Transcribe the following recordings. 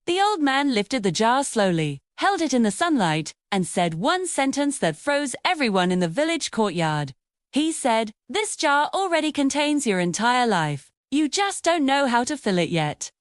The old man lifted the jar slowly, held it in the sunlight, and said one sentence that froze everyone in the village courtyard. He said, "This jar already contains your entire life. You just don't know how to fill it yet."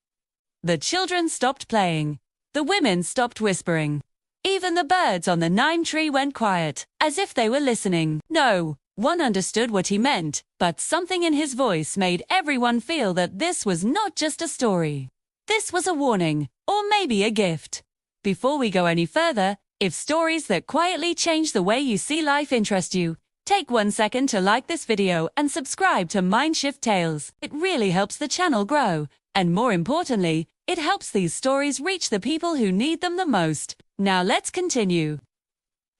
The children stopped playing. The women stopped whispering. Even the birds on the lime tree went quiet, as if they were listening. No one understood what he meant, but something in his voice made everyone feel that this was not just a story. This was a warning, or maybe a gift. Before we go any further, if stories that quietly change the way you see life interest you, take 1 second to like this video and subscribe to MIndShift Tales. It really helps the channel grow, and more importantly, it helps these stories reach the people who need them the most. Now let's continue.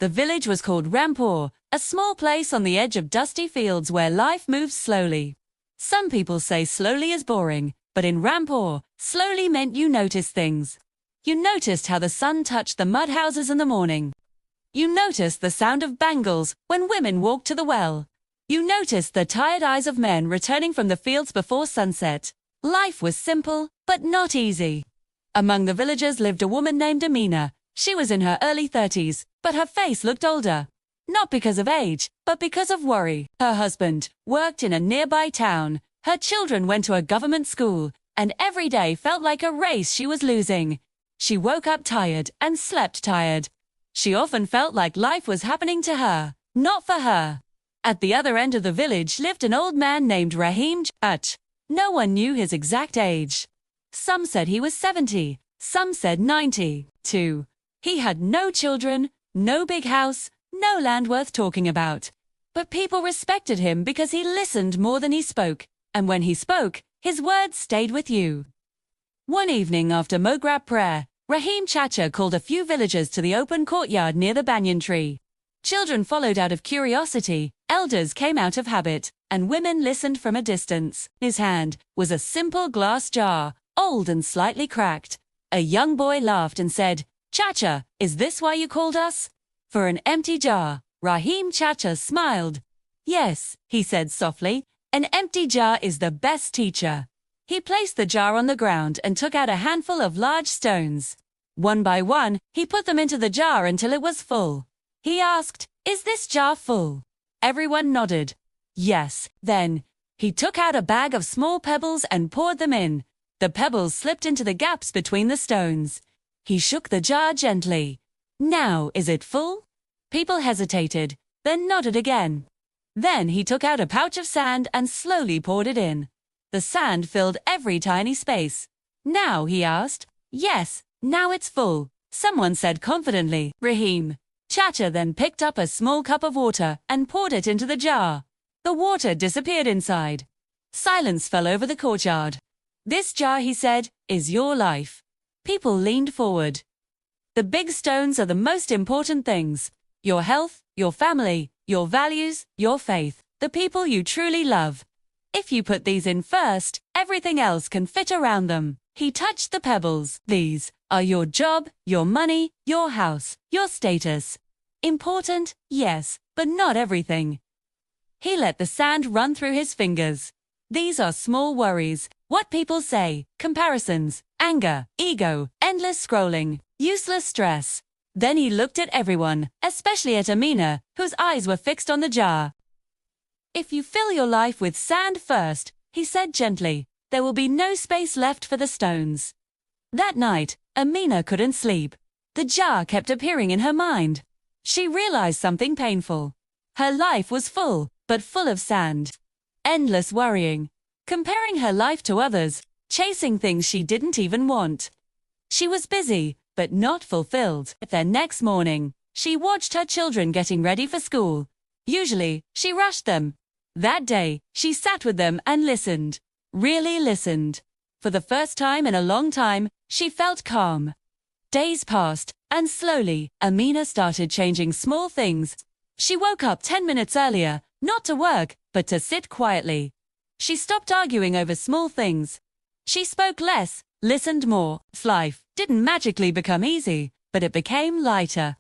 The village was called Rampur, a small place on the edge of dusty fields where life moves slowly. Some people say slowly is boring, but in Rampur, slowly meant you noticed things. You noticed how the sun touched the mud houses in the morning. You noticed the sound of bangles when women walked to the well. You noticed the tired eyes of men returning from the fields before sunset. Life was simple, but not easy. Among the villagers lived a woman named Amina. She was in her early 30s, but her face looked older. Not because of age, but because of worry. Her husband worked in a nearby town. Her children went to a government school, and every day felt like a race she was losing. She woke up tired and slept tired. She often felt like life was happening to her, not for her. At the other end of the village lived an old man named rearrange. No one knew his exact age. Some said he was 70, some said 92. He had no children, no big house, no land worth talking about. But people respected him because he listened more than he spoke, and when he spoke, his words stayed with you. One evening after Moghrab prayer, Rahim Chacha called a few villagers to the open courtyard near the banyan tree. Children followed out of curiosity, elders came out of habit, and women listened from a distance. In his hand was a simple glass jar, old and slightly cracked. A young boy laughed and said, "Chacha, is this why you called us?" For an empty jar, Rahim Chacha smiled. "Yes," he said softly, "an empty jar is the best teacher." He placed the jar on the ground and took out a handful of large stones. One by one, he put them into the jar until it was full. He asked, "Is this jar full?" Everyone nodded. Yes. Then, he took out a bag of small pebbles and poured them in. The pebbles slipped into the gaps between the stones. He shook the jar gently. "Now, is it full?" People hesitated, then nodded again. Then he took out a pouch of sand and slowly poured it in. The sand filled every tiny space. "Now?" he asked. "Yes, now it's full," someone said confidently. Rahim Chacha then picked up a small cup of water and poured it into the jar. The water disappeared inside. Silence fell over the courtyard. "This jar," he said, "is your life." People leaned forward. The big stones are the most important things. Your health, your family, your values, your faith, the people you truly love. If you put these in first, everything else can fit around them. He touched the pebbles. These are your job, your money, your house, your status. Important, yes, but not everything. He let the sand run through his fingers. These are small worries, what people say, comparisons, anger, ego, endless scrolling, useless stress. Then he looked at everyone, especially at Amina, whose eyes were fixed on the jar. "If you fill your life with sand first," he said gently, "there will be no space left for the stones." That night, Amina couldn't sleep. The jar kept appearing in her mind. She realized something painful. Her life was full, but full of sand. Endless worrying. Comparing her life to others, chasing things she didn't even want. She was busy, but not fulfilled. The next morning, she watched her children getting ready for school. Usually, she rushed them. That day, she sat with them and listened. Really listened. For the first time in a long time, she felt calm. Days passed, and slowly, Amina started changing small things. She woke up 10 minutes earlier, not to work, but to sit quietly. She stopped arguing over small things. She spoke less, listened more. Life didn't magically become easy, but it became lighter.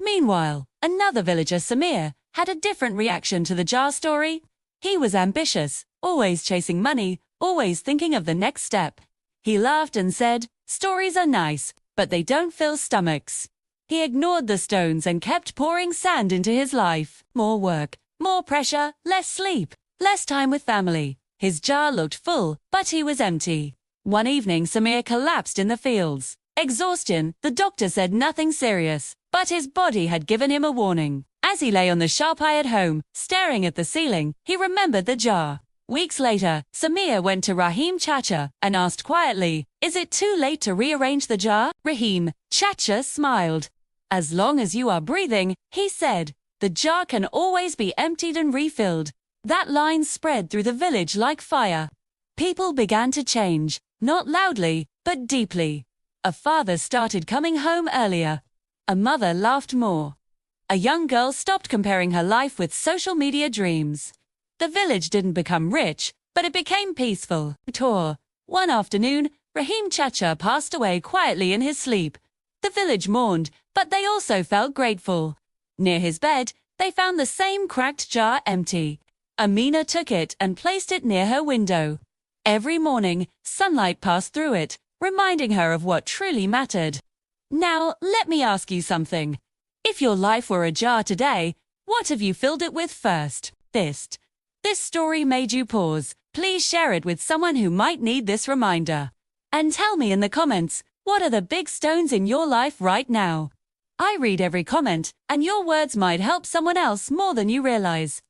Meanwhile, another villager, Samir, had a different reaction to the jar story. He was ambitious, always chasing money, always thinking of the next step. He laughed and said, Stories are nice, but they don't fill stomachs. He ignored the stones and kept pouring sand into his life. More work, more pressure, less sleep, less time with family. His jar looked full, but he was empty. One evening, Samir collapsed in the fields. Exhaustion, the doctor said nothing serious, but his body had given him a warning. As he lay on the sharp-iron home, staring at the ceiling, he remembered the jar. Weeks later, Samir went to Rahim Chacha and asked quietly, "Is it too late to rearrange the jar?" Rahim Chacha smiled. "As long as you are breathing," he said, "the jar can always be emptied and refilled." That line spread through the village like fire. People began to change, not loudly, but deeply. A father started coming home earlier. A mother laughed more. A young girl stopped comparing her life with social media dreams. The village didn't become rich, but it became peaceful. One afternoon, Rahim Chacha passed away quietly in his sleep. The village mourned, but they also felt grateful. Near his bed, they found the same cracked jar empty. Amina took it and placed it near her window. Every morning, sunlight passed through it, reminding her of what truly mattered. Now, let me ask you something. If your life were a jar today, what have you filled it with first? This story made you pause. Please share it with someone who might need this reminder. And tell me in the comments, what are the big stones in your life right now? I read every comment, and your words might help someone else more than you realize.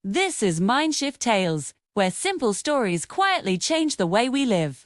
This is MIndShift Tales, where simple stories quietly change the way we live.